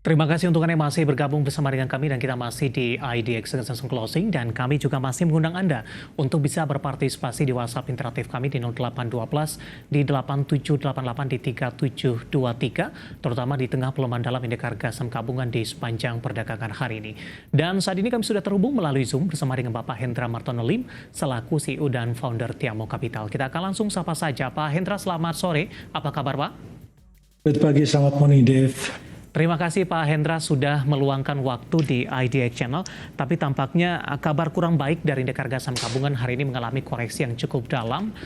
Terima kasih untuk Anda yang masih bergabung bersama dengan kami dan kita masih di IDX Extension Closing dan kami juga masih mengundang Anda untuk bisa berpartisipasi di WhatsApp interaktif kami di 0812 di 8788 di 3723 terutama di tengah pelemahan dalam indeks harga saham gabungan di sepanjang perdagangan hari ini. Dan saat ini kami sudah terhubung melalui Zoom bersama dengan Bapak Hendra Martono Lim selaku CEO dan founder Tiamo Capital. Kita akan langsung sapa saja Pak Hendra, selamat sore. Apa kabar Pak? Selamat pagi, selamat morning Dave. Terima kasih Pak Hendra sudah meluangkan waktu di IDX Channel, tapi tampaknya kabar kurang baik dari indeks harga saham gabungan hari ini mengalami koreksi yang cukup dalam,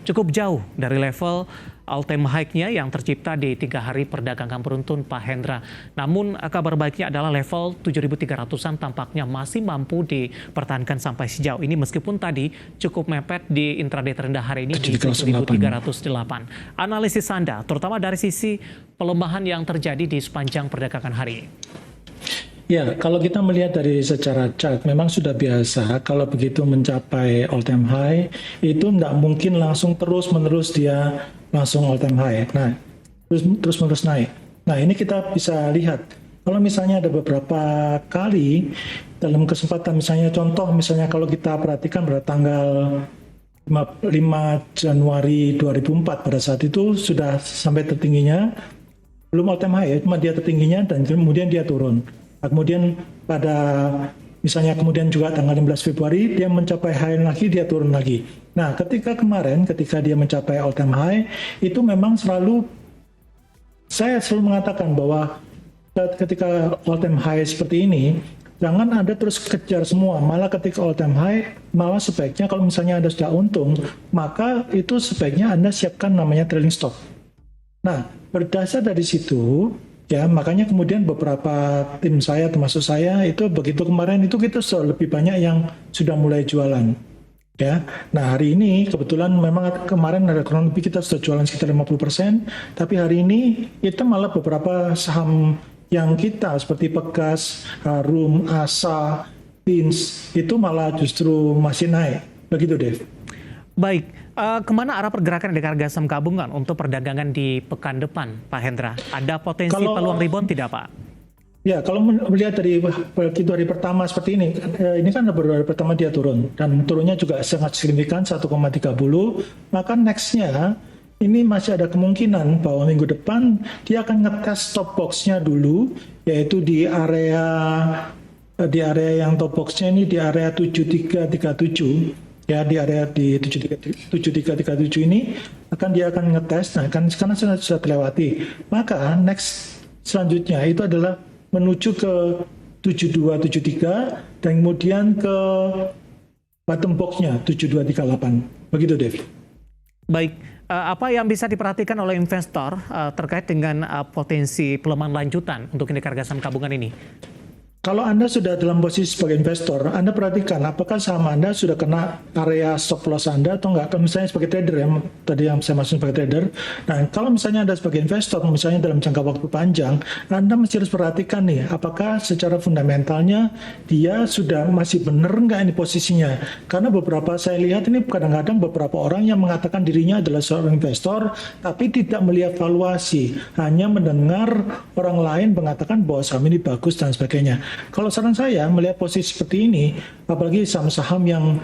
cukup jauh dari level all-time high-nya yang tercipta di 3 hari perdagangan beruntun Pak Hendra. Namun kabar baiknya adalah level 7.300-an tampaknya masih mampu dipertahankan sampai sejauh ini meskipun tadi cukup mepet di intraday terendah hari ini di 7.308. Analisis Anda, terutama dari sisi pelemahan yang terjadi di sepanjang perdagangan hari ini. Ya, kalau kita melihat dari secara chart, memang sudah biasa kalau begitu mencapai all-time high, itu tidak mungkin langsung terus-menerus dia langsung all-time high. Nah, terus-menerus naik. Nah, ini kita bisa lihat. Kalau misalnya ada beberapa kali dalam kesempatan, misalnya contoh, misalnya kalau kita perhatikan pada tanggal 5 Januari 2004, pada saat itu sudah sampai tertingginya, belum all-time high ya, cuma dia tertingginya dan kemudian dia turun. Kemudian pada misalnya kemudian juga tanggal 15 Februari dia mencapai high lagi, dia turun lagi. Nah, ketika kemarin ketika dia mencapai all time high itu memang saya selalu mengatakan bahwa ketika all time high seperti ini jangan Anda terus kejar semua, malah ketika all time high malah sebaiknya kalau misalnya Anda sudah untung, maka itu sebaiknya Anda siapkan namanya trailing stop. Nah, berdasar dari situ ya, makanya kemudian beberapa tim saya termasuk saya itu begitu kemarin itu kita lebih banyak yang sudah mulai jualan. Ya, nah hari ini kebetulan memang kemarin ada kurang lebih kita sudah jualan sekitar 50%, tapi hari ini kita malah beberapa saham yang kita seperti Pegas, Harum, Asa, Pins itu malah justru masih naik. Begitu, Dev. Baik, kemana arah pergerakan indeks harga saham gabungan untuk perdagangan di pekan depan, Pak Hendra? Ada potensi peluang rebound tidak, Pak? Ya, kalau melihat dari begitu hari pertama seperti ini kan baru hari pertama dia turun dan turunnya juga sangat signifikan 1,30. Maka nextnya ini masih ada kemungkinan bahwa minggu depan dia akan ngetes stop box-nya dulu, yaitu di area yang top box-nya ini di area 7337. Ya, di area di 7337 ini dia akan ngetes. Nah, kan karena sudah terlewati, maka next selanjutnya itu adalah menuju ke 7273 dan kemudian ke bottom box-nya 7238. Begitu, Dev. Baik, apa yang bisa diperhatikan oleh investor terkait dengan potensi pelemahan lanjutan untuk indeks harga saham gabungan ini? Kalau Anda sudah dalam posisi sebagai investor, Anda perhatikan apakah saham Anda sudah kena area stop loss Anda atau enggak. Kalau misalnya sebagai trader ya, tadi yang saya maksud sebagai trader. Nah, kalau misalnya Anda sebagai investor, misalnya dalam jangka waktu panjang, Anda mesti harus perhatikan nih, apakah secara fundamentalnya dia sudah masih benar enggak ini posisinya. Karena beberapa saya lihat ini kadang-kadang beberapa orang yang mengatakan dirinya adalah seorang investor, tapi tidak melihat valuasi, hanya mendengar orang lain mengatakan bahwa saham ini bagus dan sebagainya. Kalau saran saya melihat posisi seperti ini, apalagi saham-saham yang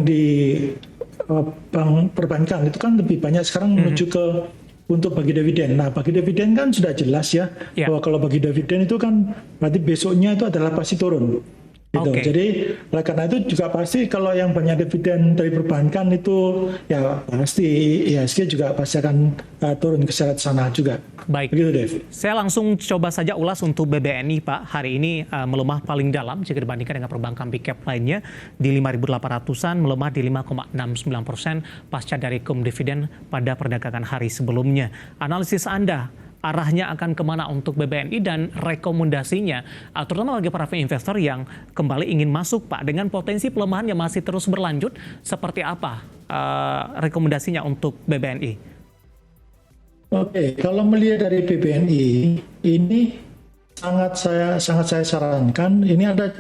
di bank perbankan itu kan lebih banyak sekarang menuju ke untuk bagi dividen. Nah, bagi dividen kan sudah jelas ya, bahwa kalau bagi dividen itu kan berarti besoknya itu adalah pasti turun. Gitu. Okay. Jadi oleh karena itu juga pasti kalau yang banyak dividen dari perbankan itu ya pasti IHSG juga pasti akan turun ke syarat sana juga. Baik, begitu, Dev. Saya langsung coba saja ulas untuk BBNI, Pak. Hari ini melemah paling dalam jika dibandingkan dengan perbankan big cap lainnya di 5.800-an, melemah di 5,69% pasca dari dividen pada perdagangan hari sebelumnya. Analisis Anda, arahnya akan kemana untuk BBNI dan rekomendasinya, terutama bagi para investor yang kembali ingin masuk, Pak, dengan potensi pelemahan yang masih terus berlanjut, seperti apa rekomendasinya untuk BBNI? Oke, kalau melihat dari BBNI, ini sangat saya sarankan, ini Anda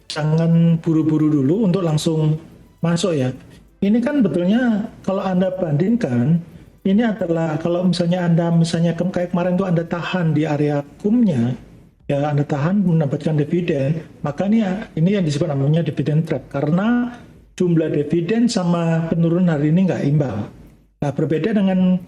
jangan buru-buru dulu untuk langsung masuk ya. Ini kan betulnya kalau Anda bandingkan, ini adalah kalau misalnya Anda kayak kemarin tuh Anda tahan di area kumnya, ya Anda tahan mendapatkan dividen, maka ini yang disebut namanya dividen trap karena jumlah dividen sama penurunan hari ini nggak imbang. Nah, berbeda dengan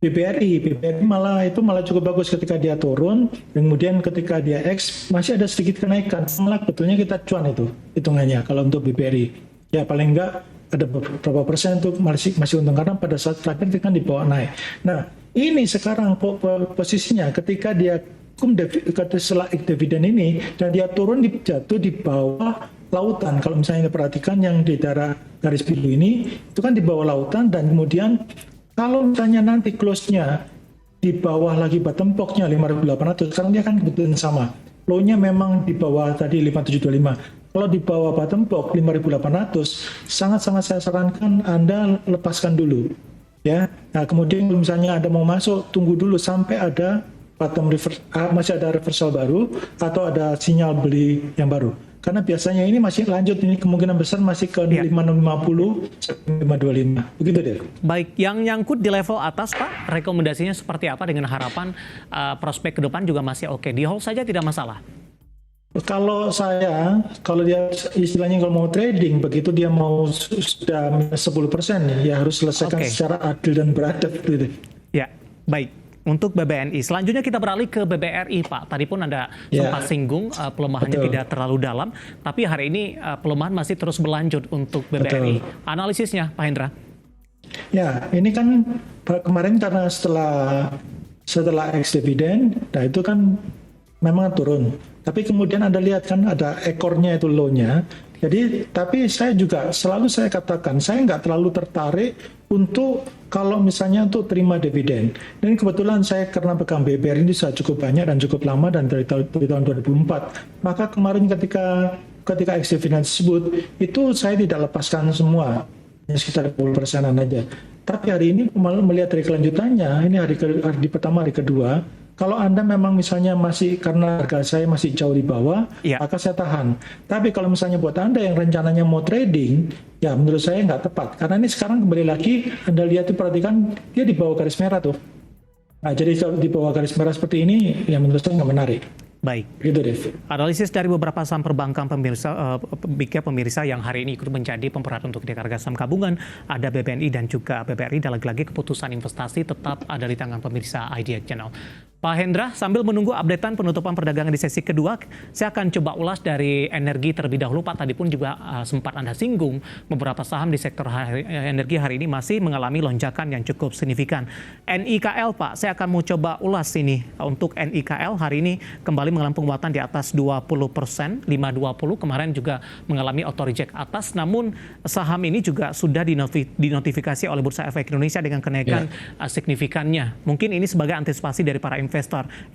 BBRI malah cukup bagus ketika dia turun, kemudian ketika dia X masih ada sedikit kenaikan, malah betulnya kita cuan itu hitungannya kalau untuk BBRI. Ya paling enggak ada beberapa persen itu masih untung karena pada saat terakhir itu kan dibawa naik. Nah ini sekarang posisinya ketika dia setelah dividen ini dan dia turun jatuh di bawah lautan. Kalau misalnya diperhatikan yang di daerah garis biru ini itu kan di bawah lautan dan kemudian kalau misalnya nanti close-nya di bawah lagi bottom box-nya 5.800, sekarang dia kan kebetulan sama. Low-nya memang di bawah tadi 5.725. Kalau di bawah bottom box 5.800, sangat-sangat saya sarankan Anda lepaskan dulu. Ya. Nah, kemudian kalau misalnya Anda mau masuk, tunggu dulu sampai ada masih ada reversal baru atau ada sinyal beli yang baru. Karena biasanya ini masih lanjut, ini kemungkinan besar masih ke 550 sampai 525. Begitu deh. Baik, yang nyangkut di level atas Pak, rekomendasinya seperti apa dengan harapan prospek ke depan juga masih oke. Di hold saja tidak masalah. Kalau dia istilahnya kalau mau trading, begitu dia mau sudah minus 10%, ya harus selesaikan secara adil dan beradab. Gitu. Ya, baik. Untuk BBNI, selanjutnya kita beralih ke BBRI, Pak. Tadi pun Anda sempat singgung pelemahannya tidak terlalu dalam, tapi hari ini pelemahan masih terus berlanjut untuk BBRI. Analisisnya, Pak Hendra? Ya, ini kan kemarin karena setelah ex dividen, nah itu kan memang turun. Tapi kemudian Anda lihat kan ada ekornya itu low-nya. Jadi, tapi selalu saya katakan, saya nggak terlalu tertarik untuk kalau misalnya untuk terima dividen. Dan kebetulan saya karena pegang BBR ini sudah cukup banyak dan cukup lama dan dari tahun 2004. Maka kemarin ketika ex dividen tersebut, itu saya tidak lepaskan semua. Sekitar 10%-an aja. Tapi hari ini melihat dari kelanjutannya, ini hari pertama, hari kedua, kalau Anda memang misalnya masih karena harga saya masih jauh di bawah, maka saya tahan. Tapi kalau misalnya buat Anda yang rencananya mau trading, ya menurut saya nggak tepat. Karena ini sekarang kembali lagi, Anda lihat perhatikan dia di bawah garis merah tuh. Nah, jadi kalau di bawah garis merah seperti ini, ya menurut saya nggak menarik. Baik. Gitu deh. Analisis dari beberapa saham perbankan pemirsa yang hari ini ikut menjadi pemeran untuk indeks harga saham gabungan, ada BBNI dan juga BBRI, dan lagi-lagi keputusan investasi tetap ada di tangan pemirsa IDX Channel. Pak Hendra, sambil menunggu updatean penutupan perdagangan di sesi kedua, saya akan coba ulas dari energi terlebih dahulu. Pak, tadi pun juga sempat Anda singgung, beberapa saham di sektor energi hari ini masih mengalami lonjakan yang cukup signifikan. NIKL, Pak, saya akan mau coba ulas ini. Untuk NIKL hari ini kembali mengalami penguatan di atas 20%, 520, kemarin juga mengalami auto reject atas, namun saham ini juga sudah dinotifikasi oleh Bursa Efek Indonesia dengan kenaikan signifikannya. Mungkin ini sebagai antisipasi dari para investor.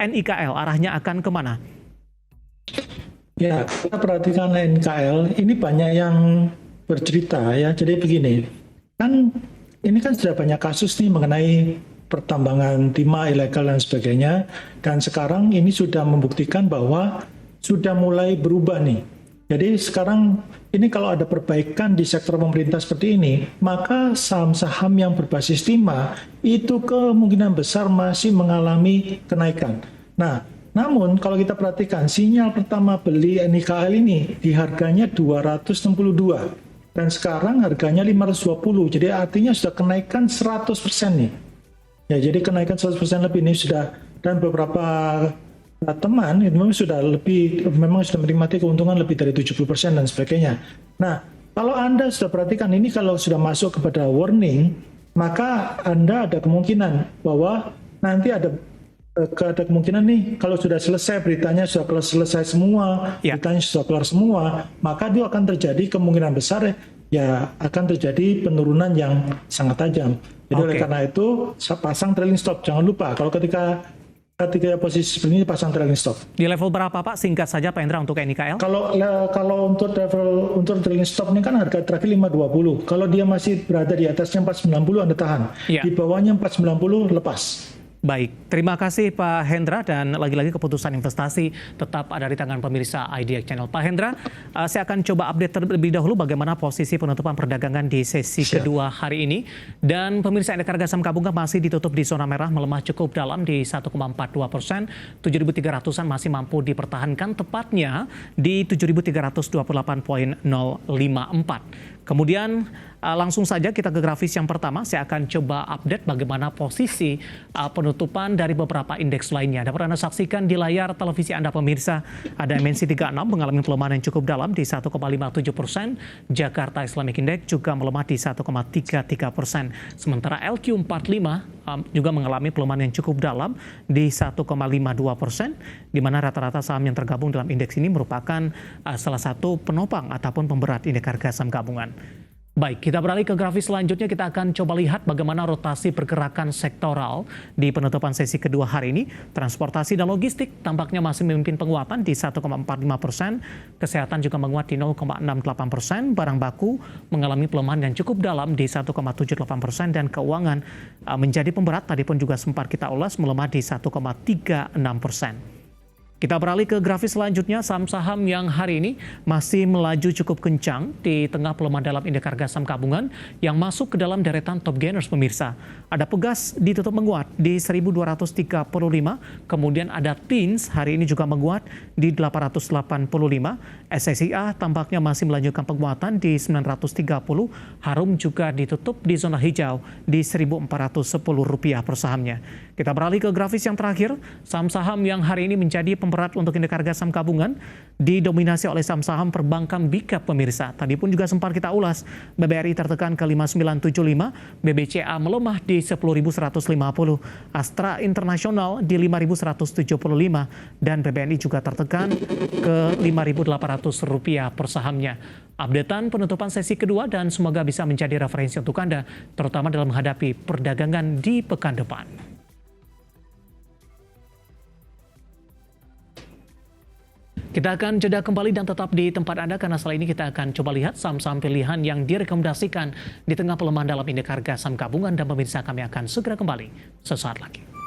NIKL arahnya akan kemana? Ya, kita perhatikan NIKL, ini banyak yang bercerita ya. Jadi begini, ini kan sudah banyak kasus nih mengenai pertambangan timah ilegal dan sebagainya, dan sekarang ini sudah membuktikan bahwa sudah mulai berubah nih. Jadi sekarang ini kalau ada perbaikan di sektor pemerintah seperti ini, maka saham-saham yang berbasis timah itu kemungkinan besar masih mengalami kenaikan. Nah, namun kalau kita perhatikan sinyal pertama beli NIKL ini di harganya 262 dan sekarang harganya 520. Jadi artinya sudah kenaikan 100% nih. Ya, jadi kenaikan 100% lebih ini sudah, dan beberapa teman itu memang sudah menikmati keuntungan lebih dari 70% dan sebagainya. Nah, kalau Anda sudah perhatikan ini, kalau sudah masuk kepada warning, maka Anda ada kemungkinan bahwa nanti ada kemungkinan nih, kalau sudah selesai beritanya, sudah selesai semua, beritanya sudah keluar semua, maka itu akan terjadi kemungkinan besar ya akan terjadi penurunan yang sangat tajam. Jadi oleh karena itu pasang trailing stop. Jangan lupa kalau ketika posisi seperti ini pasang trailing stop. Di level berapa Pak? Singkat saja Pak Hendra untuk NIKL. Kalau untuk trailing stop ini kan harga terakhir 520. Kalau dia masih berada di atasnya 490 Anda tahan. Di bawahnya 490 lepas. Baik, terima kasih Pak Hendra, dan lagi-lagi keputusan investasi tetap ada di tangan pemirsa IDX Channel. Pak Hendra, saya akan coba update terlebih dahulu bagaimana posisi penutupan perdagangan di sesi kedua hari ini. Dan pemirsa, indeks harga saham gabungan masih ditutup di zona merah, melemah cukup dalam di 1,42%. 7.300-an masih mampu dipertahankan, tepatnya di 7.328,054. Kemudian langsung saja kita ke grafis yang pertama. Saya akan coba update bagaimana posisi penutupan dari beberapa indeks lainnya. Dapat Anda saksikan di layar televisi Anda pemirsa, ada MNC 36 mengalami pelemahan yang cukup dalam di 1,57%. Jakarta Islamic Index juga melemah di 1,33%. Sementara LQ45 juga mengalami pelemahan yang cukup dalam di 1,52%, di mana rata-rata saham yang tergabung dalam indeks ini merupakan salah satu penopang ataupun pemberat indeks harga saham gabungan. Baik, kita beralih ke grafis selanjutnya. Kita akan coba lihat bagaimana rotasi pergerakan sektoral di penutupan sesi kedua hari ini. Transportasi dan logistik tampaknya masih memimpin penguatan di 1,45%. Kesehatan juga menguat di 0,68%. Barang baku mengalami pelemahan yang cukup dalam di 1,78%. Dan keuangan menjadi pemberat, tadi pun juga sempat kita ulas, melemah di 1,36%. Kita beralih ke grafis selanjutnya. Saham-saham yang hari ini masih melaju cukup kencang di tengah pelemahan dalam indeks harga saham gabungan yang masuk ke dalam deretan top gainers pemirsa. Ada Pegas ditutup menguat di 1.235, kemudian ada Teens hari ini juga menguat di 885. SSIA tampaknya masih melanjutkan penguatan di 930. Harum juga ditutup di zona hijau di Rp1.410 per sahamnya. Kita beralih ke grafis yang terakhir. Saham-saham yang hari ini menjadi pemberat untuk indeks harga saham gabungan didominasi oleh saham-saham perbankan big cap pemirsa. Tadi pun juga sempat kita ulas, BBRI tertekan ke 5.975, BBCA melemah di 10.150, Astra Internasional di 5.175, dan BBNI juga tertekan ke Rp5.800 per sahamnya. Updatean penutupan sesi kedua, dan semoga bisa menjadi referensi untuk Anda, terutama dalam menghadapi perdagangan di pekan depan. Kita akan jeda kembali dan tetap di tempat Anda, karena setelah ini kita akan coba lihat saham-saham pilihan yang direkomendasikan di tengah pelemahan dalam indeks harga saham gabungan. Dan pemirsa, kami akan segera kembali sesaat lagi.